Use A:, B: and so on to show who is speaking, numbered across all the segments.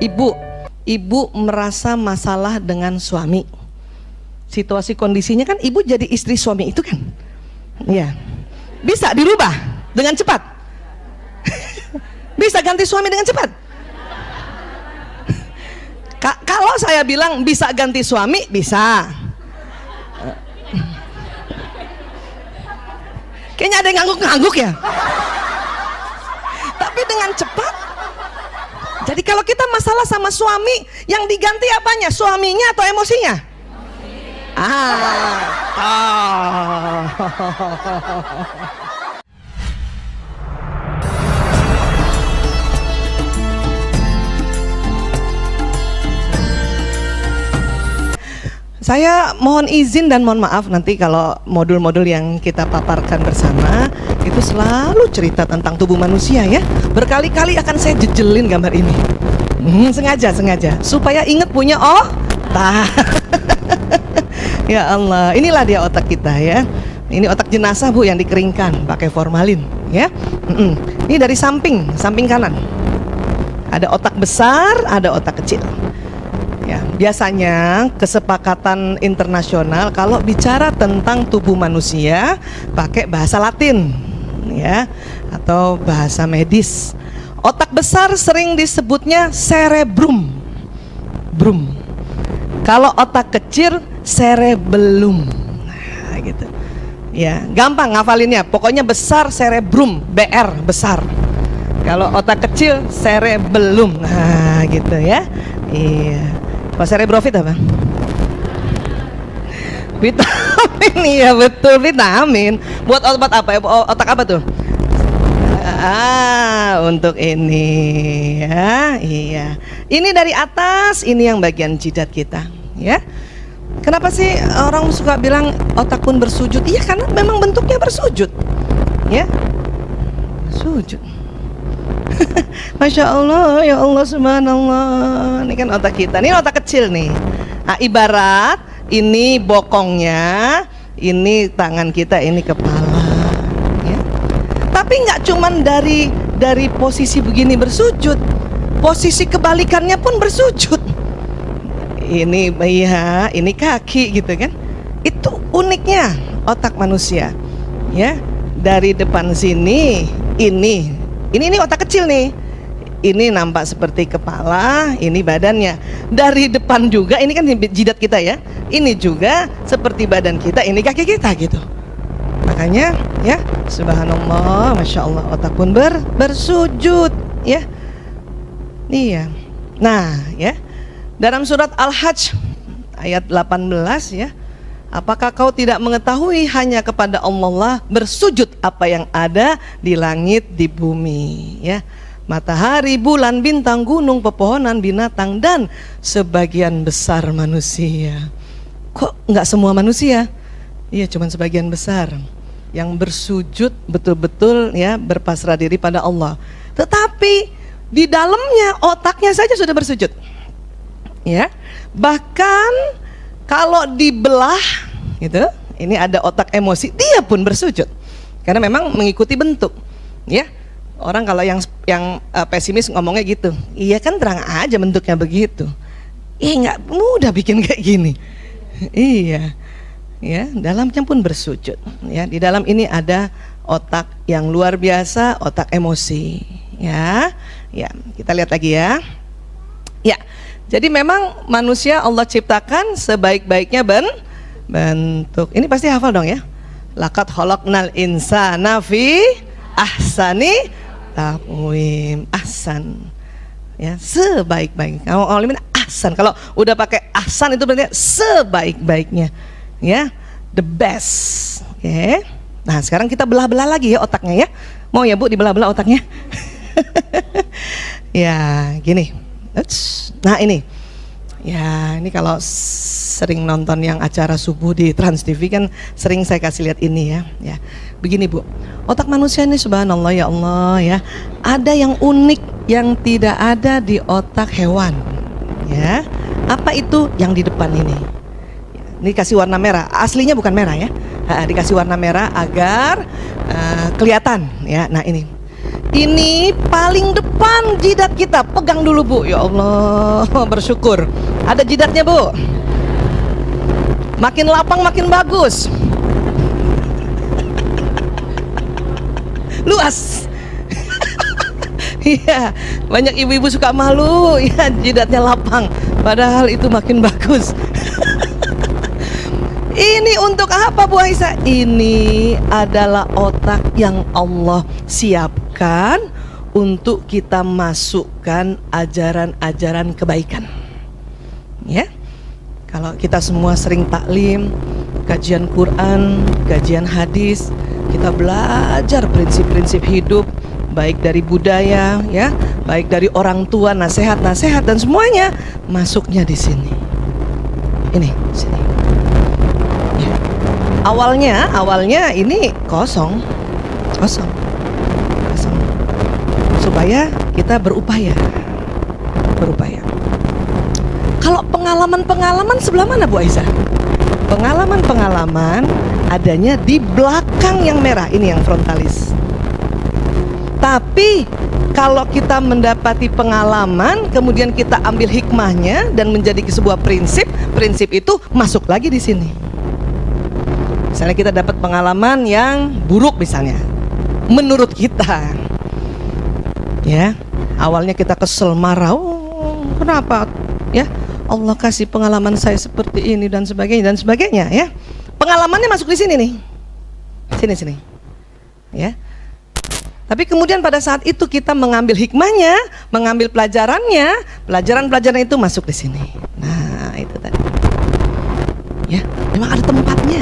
A: Ibu merasa masalah dengan suami. Situasi kondisinya kan ibu jadi istri suami itu kan. Ya. Bisa dirubah dengan cepat. Bisa ganti suami dengan cepat. Kalau saya bilang bisa ganti suami, bisa. Kayaknya ada yang ngangguk-ngangguk ya. Tapi dengan cepat. Jadi kalau kita masalah sama suami, yang diganti apanya? Suaminya atau emosinya? Saya mohon izin dan mohon maaf nanti kalau modul-modul yang kita paparkan bersama itu selalu cerita tentang tubuh manusia ya. Berkali-kali akan saya jejelin gambar ini. Sengaja supaya ingat punya otak. Ya Allah, inilah dia otak kita ya. Ini otak jenazah Bu yang dikeringkan pakai formalin ya. Ini dari samping kanan. Ada otak besar, ada otak kecil. Ya, biasanya kesepakatan internasional kalau bicara tentang tubuh manusia pakai bahasa Latin ya atau bahasa medis. Otak besar sering disebutnya cerebrum. Kalau otak kecil cerebellum. Nah, gitu. Ya, gampang ngafalinnya. Pokoknya besar cerebrum, BR besar. Kalau otak kecil cerebellum. Nah, gitu ya. Iya. Kalau cerebrofit apa? Vitamin, iya betul, vitamin. Buat obat apa ya? Otak apa tuh? Untuk ini ya, iya. Ini dari atas, ini yang bagian jidat kita, ya. Kenapa sih orang suka bilang otak pun bersujud? Iya karena memang bentuknya bersujud, ya. Sujud. Masya Allah, ya Allah, subhanallah. Ini kan otak kita, ini otak kecil nih. Nah, ibarat ini bokongnya, ini tangan kita, ini kepala ya. Tapi nggak cuman dari posisi begini bersujud, posisi kebalikannya pun bersujud. Ini ya, ini kaki gitu kan. Itu uniknya otak manusia ya. Dari depan sini ini otak kecil nih. Ini nampak seperti kepala, ini badannya. Dari depan juga, ini kan jidat kita ya. Ini juga seperti badan kita, ini kaki kita gitu. Makanya ya, subhanallah, masya Allah, otak pun bersujud ya. Iya. Nah ya, dalam surat Al-Hajj ayat 18 ya. Apakah kau tidak mengetahui hanya kepada Allah lah bersujud apa yang ada di langit, di bumi ya. Matahari, bulan, bintang, gunung, pepohonan, binatang, dan sebagian besar manusia. Kok nggak semua manusia? Iya, cuman sebagian besar yang bersujud betul-betul ya, berpasrah diri pada Allah. Tetapi di dalamnya otaknya saja sudah bersujud ya. Bahkan kalau dibelah gitu, ini ada otak emosi, dia pun bersujud karena memang mengikuti bentuk ya. Orang kalau yang pesimis ngomongnya gitu, iya kan terang aja bentuknya begitu. Nggak mudah bikin kayak gini. Iya, ya dalamnya pun bersujud. Ya di dalam ini ada otak yang luar biasa, otak emosi. Ya, kita lihat lagi ya. Ya, jadi memang manusia Allah ciptakan sebaik-baiknya bentuk. Ini pasti hafal dong ya. Laqad khalaqnal insana fi ahsani taqwim. Ahsan ya, sebaik-baik. Kalau ngomongin ahsan, kalau udah pakai ahsan itu berarti sebaik-baiknya ya, the best. Oke. Nah sekarang kita belah-belah lagi ya otaknya ya. Mau ya Bu dibelah-belah otaknya? Ya gini. Nah ini ya, ini kalau sering nonton yang acara subuh di Trans TV kan sering saya kasih lihat ini ya. Begini Bu, otak manusia ini subhanallah ya Allah ya, ada yang unik yang tidak ada di otak hewan ya. Apa itu yang di depan ini? Ini kasih warna merah, aslinya bukan merah ya. Dikasih warna merah agar kelihatan ya. Nah ini Ini paling depan jidat kita. Pegang dulu Bu. Ya Allah, bersyukur. Ada jidatnya Bu. Makin lapang makin bagus. Luas. Iya, banyak ibu-ibu suka malu ya jidatnya lapang, padahal itu makin bagus. Ini untuk apa Bu Aisyah? Ini adalah otak yang Allah siapkan untuk kita masukkan ajaran-ajaran kebaikan. Ya, kalau kita semua sering taklim, kajian Quran, kajian hadis, kita belajar prinsip-prinsip hidup, baik dari budaya, ya, baik dari orang tua, nasihat-nasihat dan semuanya masuknya di sini. Ini, sini. Ya. Awalnya ini kosong, supaya kita berupaya. Kalau pengalaman sebelah mana Bu Aisyah? Pengalaman adanya di belakang yang merah, ini yang frontalis. Tapi kalau kita mendapati pengalaman, kemudian kita ambil hikmahnya dan menjadi sebuah prinsip itu masuk lagi di sini. Misalnya kita dapat pengalaman yang buruk misalnya, menurut kita, ya, awalnya kita kesel, marah, kenapa, ya, Allah kasih pengalaman saya seperti ini dan sebagainya, ya. Pengalamannya masuk di sini nih, sini, ya. Tapi kemudian pada saat itu kita mengambil hikmahnya, mengambil pelajarannya, pelajaran itu masuk di sini. Nah, itu tadi. Ya, memang ada tempatnya.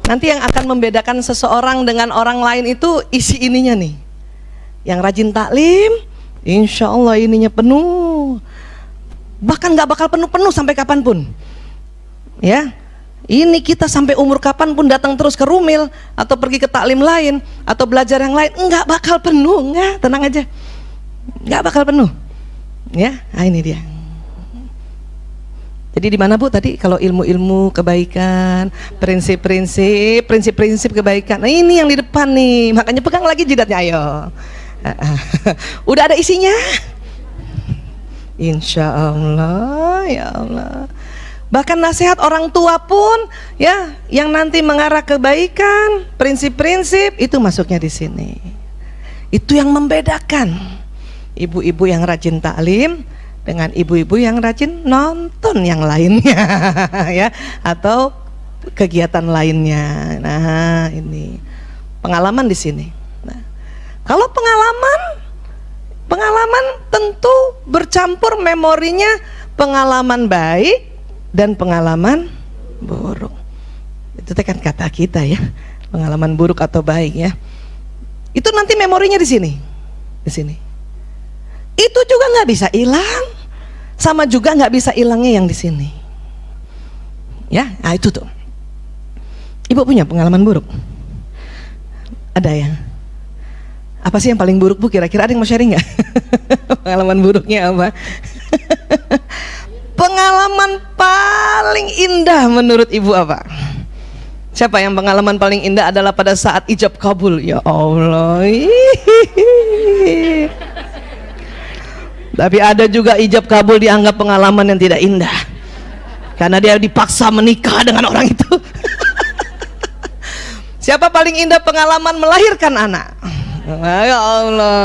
A: Nanti yang akan membedakan seseorang dengan orang lain itu isi ininya nih. Yang rajin taklim, insya Allah ininya penuh. Bahkan nggak bakal penuh sampai kapanpun. Ya. Ini kita sampai umur kapanpun datang terus ke Rumil atau pergi ke taklim lain atau belajar yang lain, nggak bakal penuh, nggak, tenang aja, nggak bakal penuh, ya. Nah, ini dia. Jadi di mana Bu tadi kalau ilmu-ilmu kebaikan, prinsip-prinsip kebaikan. Nah, ini yang di depan nih, makanya pegang lagi jidatnya, ayo. Udah ada isinya? Insya Allah, ya Allah. Bahkan nasihat orang tua pun, ya, yang nanti mengarah kebaikan, prinsip-prinsip itu masuknya di sini. Itu yang membedakan ibu-ibu yang rajin taklim dengan ibu-ibu yang rajin nonton yang lainnya, ya, atau kegiatan lainnya. Nah, ini pengalaman di sini. Nah, kalau pengalaman tentu bercampur memorinya, pengalaman baik dan pengalaman buruk. Itu kan kata kita, ya, pengalaman buruk atau baik, ya. Itu nanti memorinya di sini. Itu juga nggak bisa hilang, sama juga nggak bisa hilangnya yang di sini. Ya, nah itu tuh. Ibu punya pengalaman buruk? Ada ya? Apa sih yang paling buruk Bu? Kira-kira ada yang mau sharing nggak? Pengalaman buruknya apa? Pengalaman paling indah menurut Ibu apa? Siapa yang pengalaman paling indah adalah pada saat ijab kabul? Ya Allah. Tapi ada juga ijab kabul dianggap pengalaman yang tidak indah karena dia dipaksa menikah dengan orang itu. Siapa paling indah pengalaman melahirkan anak? Ya Allah.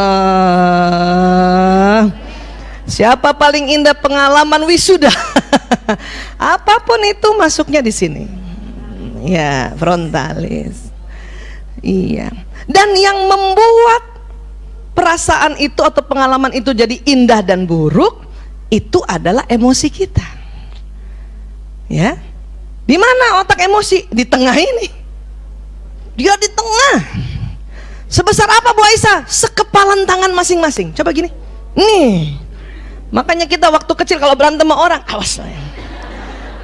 A: Siapa paling indah pengalaman wisuda? Apapun itu masuknya di sini. Ya, frontalis. Iya. Dan yang membuat perasaan itu atau pengalaman itu jadi indah dan buruk itu adalah emosi kita. Ya. Di mana otak emosi? Di tengah ini. Dia di tengah. Sebesar apa Bu Aisyah? Sekepalan tangan masing-masing. Coba gini. Nih. Makanya kita waktu kecil kalau berantem sama orang, awas.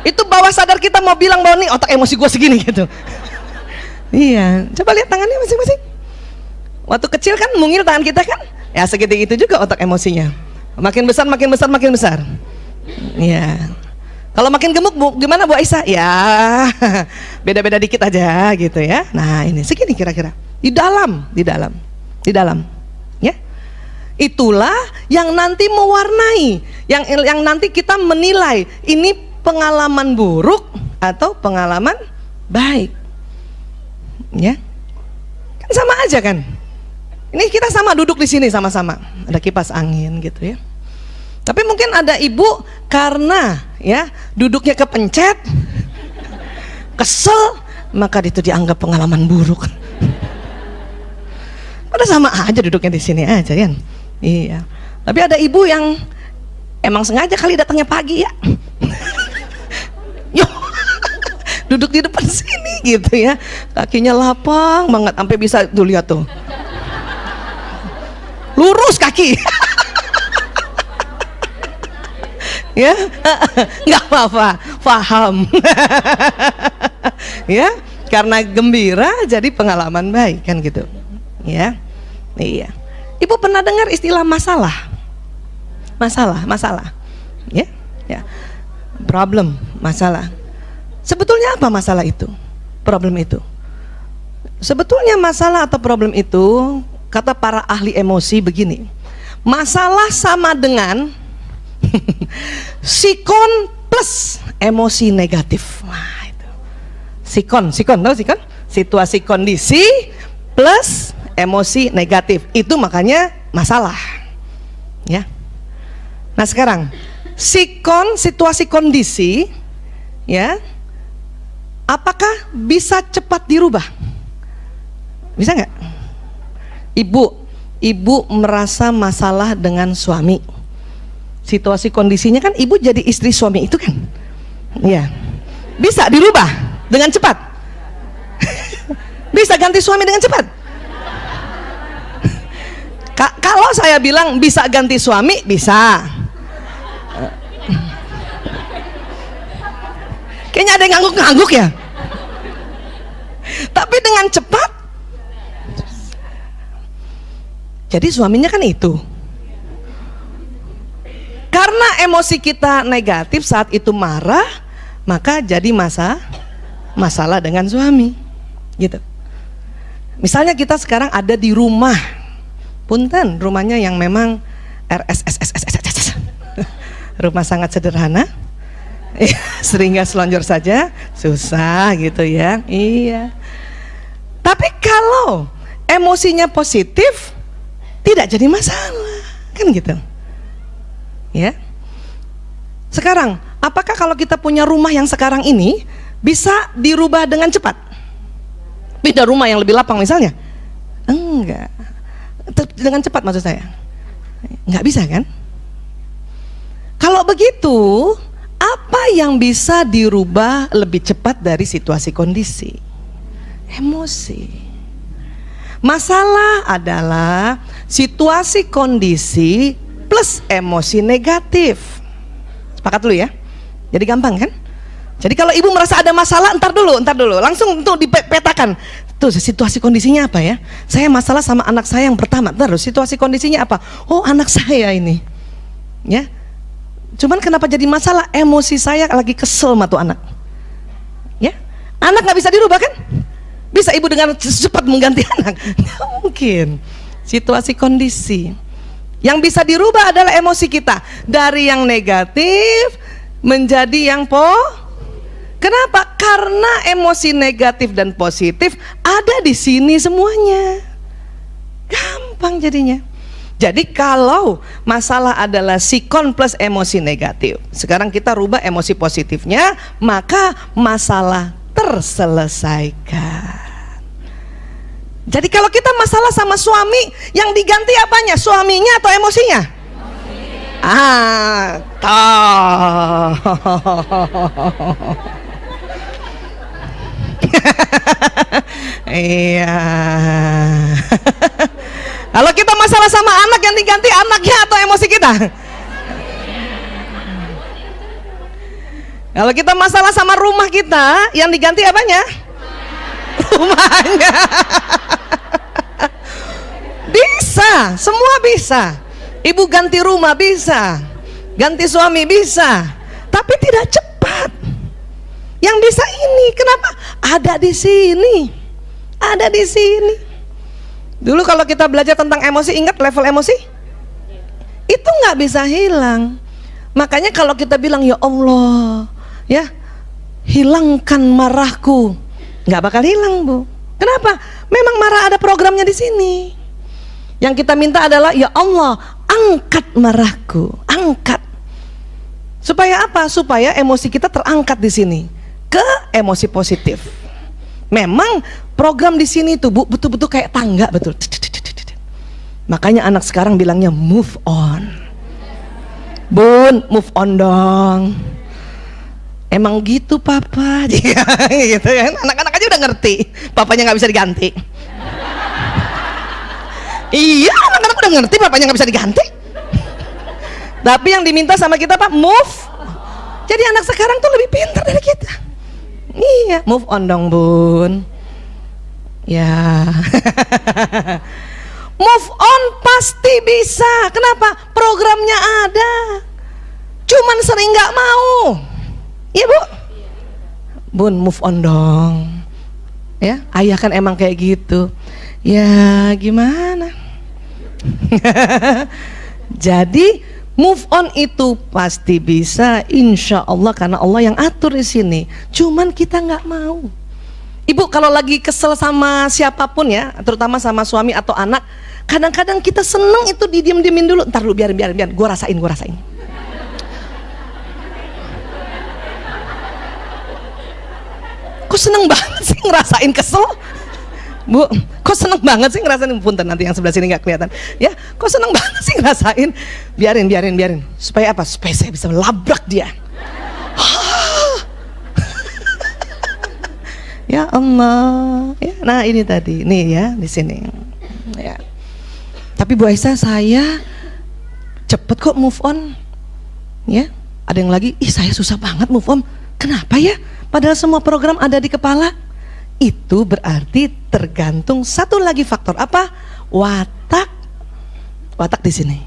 A: Itu bawah sadar kita mau bilang bahwa nih otak emosi gue segini gitu. Iya, coba lihat tangannya masing-masing. Waktu kecil kan mungil tangan kita kan? Ya segitu itu juga otak emosinya. Makin besar. Iya. Kalau makin gemuk gimana Bu Aisyah? Ya beda-beda dikit aja gitu ya. Nah ini segini kira-kira. Di dalam ya. Itulah yang nanti mewarnai, yang nanti kita menilai ini pengalaman buruk atau pengalaman baik. Ya. Kan sama aja kan. Ini kita sama duduk di sini sama-sama. Ada kipas angin gitu ya. Tapi mungkin ada ibu karena ya duduknya kepencet, kesel, maka itu dianggap pengalaman buruk. Padahal sama aja duduknya di sini aja kan. Iya. Tapi ada ibu yang emang sengaja kali datangnya pagi ya. Yo, duduk di depan sini gitu ya. Kakinya lapang banget sampai bisa tuh lihat tuh. Lurus kaki. Ya, nggak apa-apa, paham. Ya, karena gembira jadi pengalaman baik kan gitu. Ya, iya. Ibu pernah dengar istilah masalah? Masalah. Ya, ya. Problem, masalah. Sebetulnya apa masalah itu? Problem itu. Sebetulnya masalah atau problem itu, kata para ahli emosi begini. Masalah sama dengan sikon plus emosi negatif. Wah, itu. Sikon, tahu sikon? Situasi kondisi plus emosi negatif. Itu makanya masalah. Ya. Nah, sekarang sikon, situasi kondisi ya. Apakah bisa cepat dirubah? Bisa nggak? Ibu merasa masalah dengan suami. Situasi kondisinya kan ibu jadi istri suami itu kan, ya bisa dirubah dengan cepat. Bisa ganti suami dengan cepat. Kalau saya bilang bisa ganti suami, bisa. Kayaknya ada yang ngangguk-ngangguk ya. Tapi dengan cepat. Jadi suaminya kan itu. Karena emosi kita negatif saat itu marah, maka jadi masalah dengan suami, gitu. Misalnya kita sekarang ada di rumah, punten, rumahnya yang memang RSSSSSS, rumah sangat sederhana, sehingga selonjor saja susah gitu ya, iya. Tapi kalau emosinya positif, tidak jadi masalah, kan gitu. Ya. Sekarang, apakah kalau kita punya rumah yang sekarang ini bisa dirubah dengan cepat? Pindah rumah yang lebih lapang misalnya? Enggak. Dengan cepat maksud saya. Enggak bisa kan? Kalau begitu, apa yang bisa dirubah lebih cepat dari situasi kondisi? Emosi. Masalah adalah situasi kondisi plus emosi negatif. Sepakat dulu ya. Jadi gampang kan? Jadi kalau ibu merasa ada masalah, entar dulu, langsung tuh dipetakan. Tuh situasi kondisinya apa ya? Saya masalah sama anak saya yang pertama. Terus situasi kondisinya apa? Oh, anak saya ini. Ya. Cuman kenapa jadi masalah? Emosi saya lagi kesel sama tuh anak. Ya. Anak nggak bisa dirubah kan? Bisa ibu dengan cepat mengganti anak? Nggak mungkin. Situasi kondisi. Yang bisa dirubah adalah emosi kita dari yang negatif menjadi yang Kenapa? Karena emosi negatif dan positif ada di sini semuanya. Gampang jadinya. Jadi kalau masalah adalah sikon plus emosi negatif, sekarang kita rubah emosi positifnya, maka masalah terselesaikan. Jadi kalau kita masalah sama suami, yang diganti apanya? Suaminya atau emosinya? Iya. Kalau kita masalah sama anak, yang diganti anaknya atau emosi kita? Kalau kita masalah sama rumah kita, yang diganti apanya? Rumahnya. Bisa, semua bisa. Ibu ganti rumah bisa, ganti suami bisa, tapi tidak cepat. Yang bisa ini, kenapa? Ada di sini. Ada di sini. Dulu kalau kita belajar tentang emosi, ingat level emosi? Itu nggak bisa hilang. Makanya kalau kita bilang ya Allah, ya hilangkan marahku, nggak bakal hilang, Bu. Kenapa? Memang marah ada programnya di sini. Yang kita minta adalah ya Allah, angkat marahku, angkat. Supaya apa? Supaya emosi kita terangkat di sini ke emosi positif. Memang program di sini tuh, Bu, betul-betul kayak tangga, betul. Makanya anak sekarang bilangnya move on. Bun, move on dong. Emang gitu papa, gitu kan? Anak-anak aja udah ngerti, papanya nggak bisa diganti. Iya, anak-anak udah ngerti, papanya nggak bisa diganti. Tapi yang diminta sama kita Pak, move. Jadi anak sekarang tuh lebih pintar dari kita. Iya, move on dong Bun. Ya. Move on pasti bisa. Kenapa? Programnya ada. Cuman sering nggak mau. Iya Bu? Bun, move on dong. Ya, ayah kan emang kayak gitu. Ya, gimana? Jadi move on itu pasti bisa, insya Allah, karena Allah yang atur di sini. Cuman kita nggak mau. Ibu kalau lagi kesel sama siapapun ya, terutama sama suami atau anak, kadang-kadang kita seneng itu didiem-diemin dulu. Ntar dulu, biarin, gue rasain. Kok seneng banget sih ngerasain kesel? Bu, kok seneng banget sih ngerasain? Punten, nanti yang sebelah sini nggak kelihatan. Ya, kok seneng banget sih ngerasain? Biarin. Supaya apa? Supaya saya bisa melabrak dia. Ya Allah. Ya, nah ini tadi, nih ya di sini. Ya. Tapi Bu Aisyah, saya cepet kok move on. Ya, ada yang lagi, ih saya susah banget move on. Kenapa ya? Padahal semua program ada di kepala. Itu berarti tergantung satu lagi faktor apa? Watak di sini.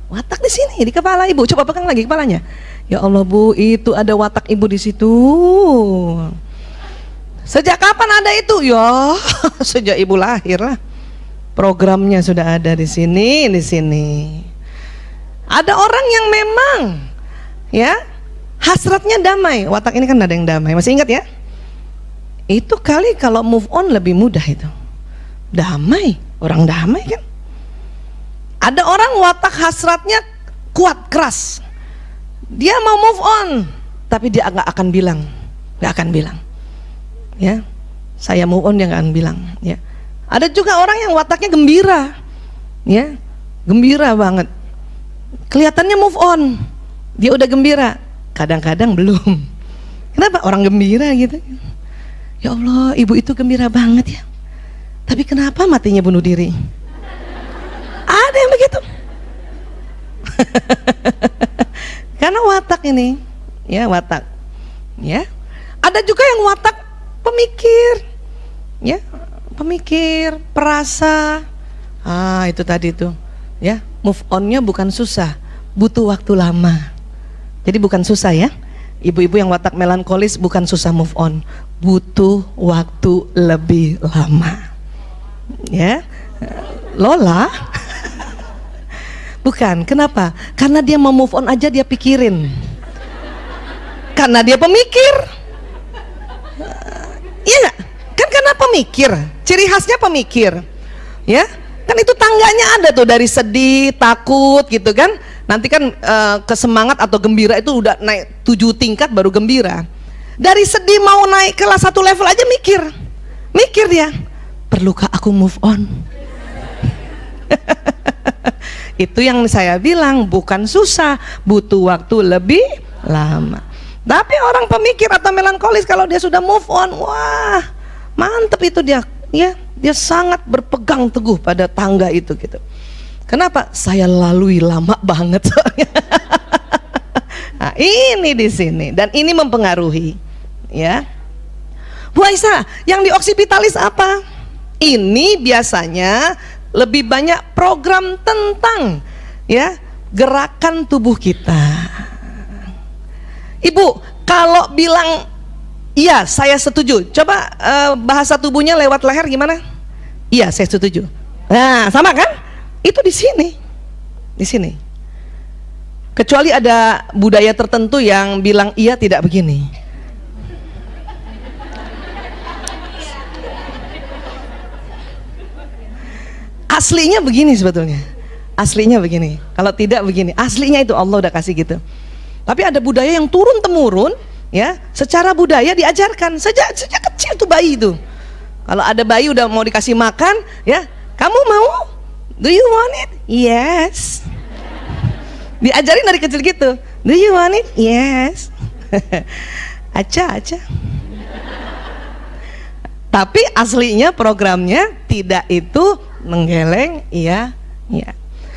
A: Watak di sini di kepala Ibu. Coba pegang lagi kepalanya. Ya Allah Bu, itu ada watak Ibu di situ. Sejak kapan ada itu? Ya, sejak Ibu lahir lah. Programnya sudah ada di sini, Ada orang yang memang ya hasratnya damai. Watak ini kan ada yang damai. Masih ingat ya? Itu kali kalau move on lebih mudah itu. Damai, orang damai kan. Ada orang watak hasratnya kuat, keras. Dia mau move on, tapi dia nggak akan bilang. Ya, saya move on, dia nggak akan bilang. Ya. Ada juga orang yang wataknya gembira. Ya, gembira banget. Kelihatannya move on, dia udah gembira. Kadang-kadang belum. Kenapa? Orang gembira gitu. Ya Allah, Ibu itu gembira banget ya. Tapi kenapa matinya bunuh diri? Ada yang begitu. Karena watak ini, ya watak. Ya. Ada juga yang watak pemikir. Ya, pemikir, perasa. Ah, itu tadi tuh. Ya, move on-nya bukan susah, butuh waktu lama. Jadi bukan susah ya. Ibu-ibu yang watak melankolis bukan susah move on, butuh waktu lebih lama. Ya. Lola bukan, kenapa? Karena dia mau move on aja dia pikirin. Karena dia pemikir. Iya gak? Kan karena pemikir, ciri khasnya pemikir. Ya, kan itu tangganya ada tuh, dari sedih, takut gitu kan. Nanti kan kesemangat atau gembira itu udah naik 7 tingkat baru gembira. Dari sedih mau naik kelas 1 level aja mikir dia, perlukah aku move on? Itu yang saya bilang, bukan susah, butuh waktu lebih lama. Tapi orang pemikir atau melankolis kalau dia sudah move on, wah mantep itu dia, ya dia sangat berpegang teguh pada tangga itu gitu. Kenapa? Saya lalui lama banget soalnya. Nah, ini di sini dan ini mempengaruhi, ya. Bu Aisyah, yang di oksipitalis apa? Ini biasanya lebih banyak program tentang ya gerakan tubuh kita. Ibu, Kalau bilang iya, saya setuju. Coba bahasa tubuhnya lewat leher gimana? Iya, saya setuju. Nah, sama kan? Itu di sini. Di sini. Kecuali ada budaya tertentu yang bilang iya tidak begini. Aslinya begini sebetulnya. Aslinya begini. Kalau tidak begini. Aslinya itu Allah udah kasih gitu. Tapi ada budaya yang turun temurun, ya, secara budaya diajarkan sejak kecil tuh bayi itu. Kalau ada bayi udah mau dikasih makan, ya, kamu mau? Do you want it? Yes. Diajarin dari kecil gitu. Do you want it? Yes. Aca. Tapi aslinya programnya tidak itu menggeleng, iya.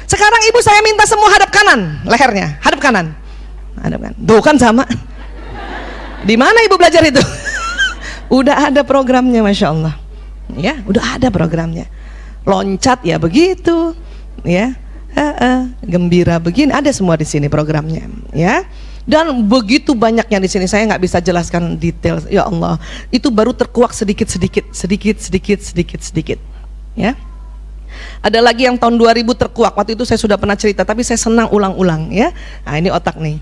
A: Sekarang ibu saya minta semua hadap kanan, lehernya, hadap kanan. Tuh kan sama. Di mana ibu belajar itu? Udah ada programnya, masya Allah. Ya, udah ada programnya. Loncat ya begitu, ya. Gembira begini, ada semua di sini programnya, ya. Dan begitu banyaknya di sini, saya nggak bisa jelaskan detail. Ya Allah, itu baru terkuak sedikit, ya. Ada lagi yang tahun 2000 terkuak. Waktu itu saya sudah pernah cerita, tapi saya senang ulang-ulang, ya. Nah, ini otak nih.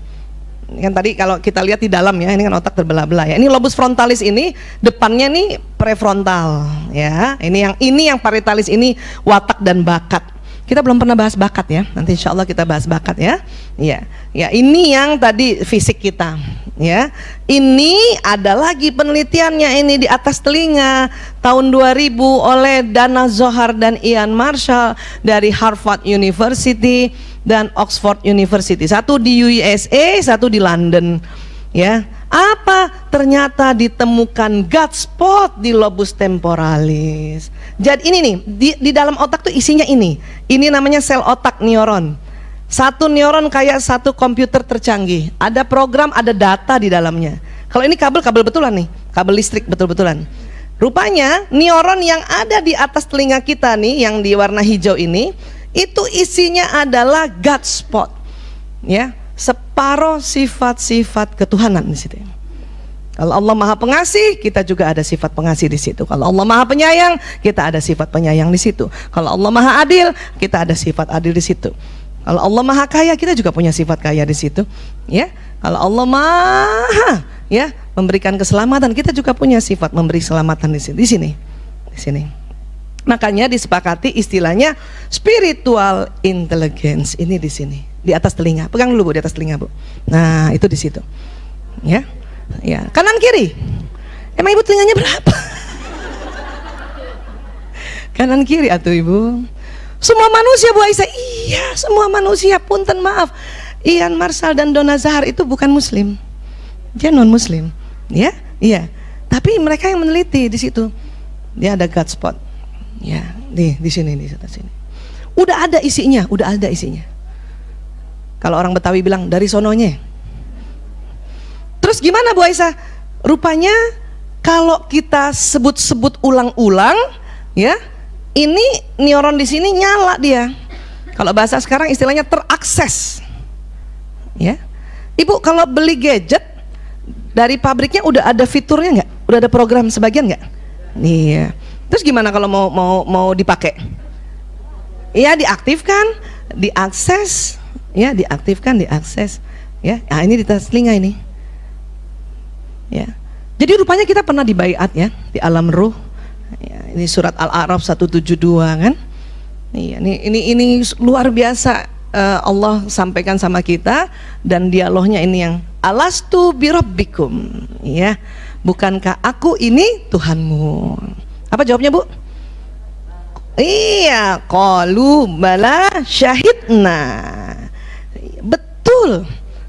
A: Ini kan tadi kalau kita lihat di dalam, ya, ini kan otak terbelah-belah, ya. Ini lobus frontalis, ini depannya nih prefrontal, ya. Ini yang parietalis, ini watak dan bakat. Kita belum pernah bahas bakat, ya. Nanti insya Allah kita bahas bakat, ya. Ya, ini yang tadi fisik kita, ya. Ini ada lagi penelitiannya, ini di atas telinga tahun 2000 oleh Dana Zohar dan Ian Marshall dari Harvard University dan Oxford University. Satu di USA, satu di London, ya. Apa? Ternyata ditemukan gut spot di lobus temporalis. Jadi ini nih, di dalam otak tuh isinya ini. Ini namanya sel otak neuron. Satu neuron kayak satu komputer tercanggih. Ada program, ada data di dalamnya. Kalau ini kabel betulan nih, kabel listrik betul-betulan. Rupanya neuron yang ada di atas telinga kita nih, yang di warna hijau ini, itu isinya adalah gut spot, ya. Separuh sifat-sifat ketuhanan di situ. Kalau Allah Maha Pengasih, kita juga ada sifat pengasih di situ. Kalau Allah Maha Penyayang, kita ada sifat penyayang di situ. Kalau Allah Maha Adil, kita ada sifat adil di situ. Kalau Allah Maha Kaya, kita juga punya sifat kaya di situ, ya. Kalau Allah Maha, ya, memberikan keselamatan, kita juga punya sifat memberi keselamatan di sini. Di sini. Makanya disepakati istilahnya spiritual intelligence, ini di sini, di atas telinga. Pegang dulu Bu, di atas telinga Bu. Nah, itu di situ. Ya. Ya, kanan kiri. Emang Ibu telinganya berapa? Kanan kiri atuh Ibu. Semua manusia Bu Aisyah. Iya, semua manusia. Punten maaf. Ian Marshall dan Donna Zohar itu bukan muslim. Dia non muslim. Ya? Iya. Tapi mereka yang meneliti di situ. Dia ada gut spot. Ya, di sini, di sebelah sini. Udah ada isinya, Kalau orang Betawi bilang dari sononya. Terus gimana Bu Aisyah? Rupanya kalau kita sebut-sebut ulang-ulang, ya, ini neuron di sini nyala dia. Kalau bahasa sekarang istilahnya terakses. Ya. Ibu kalau beli gadget dari pabriknya udah ada fiturnya nggak? Udah ada program sebagian nggak? Iya. Terus gimana kalau mau dipakai? Ya diaktifkan, diakses, ya diaktifkan, diakses, ya. Nah, ini di atas telinga ini, ya. Jadi rupanya kita pernah dibaiat ya di alam ruh. Ya, ini surat Al-A'raf 172 kan? Iya, ini luar biasa. Allah sampaikan sama kita dan dialognya ini yang alastu birabbikum, ya. Bukankah aku ini Tuhanmu? Apa jawabnya Bu? Iya, qalu bala syahidna. Betul.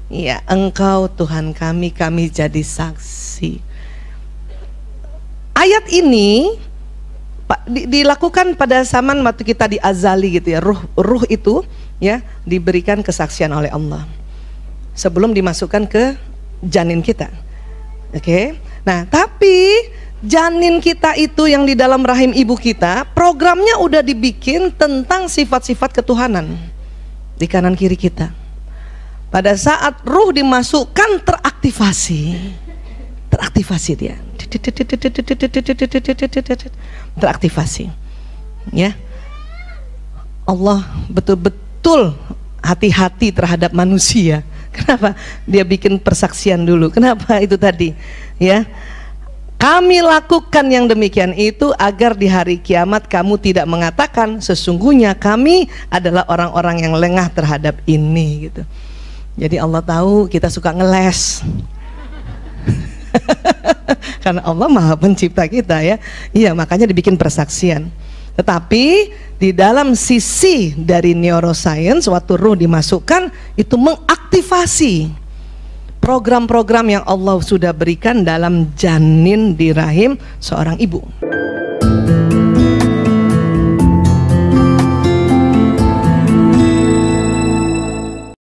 A: Iya, engkau Tuhan kami, kami jadi saksi. Ayat ini dilakukan pada zaman waktu kita di azali gitu ya. Ruh itu ya diberikan kesaksian oleh Allah sebelum dimasukkan ke janin kita. Oke. Nah, tapi janin kita itu yang di dalam rahim ibu kita, programnya udah dibikin tentang sifat-sifat ketuhanan di kanan kiri kita. Pada saat ruh dimasukkan, teraktivasi dia, teraktivasi, ya. Allah betul-betul hati-hati terhadap manusia. Kenapa? Dia bikin persaksian dulu. Kenapa? Itu tadi, ya. Kami lakukan yang demikian itu agar di hari kiamat kamu tidak mengatakan sesungguhnya kami adalah orang-orang yang lengah terhadap ini, gitu. Jadi Allah tahu kita suka ngeles. Karena Allah Maha Pencipta kita, ya. Iya, makanya dibikin persaksian. Tetapi di dalam sisi dari neuroscience, waktu ruh dimasukkan itu mengaktifasi program-program yang Allah sudah berikan dalam janin di rahim seorang ibu.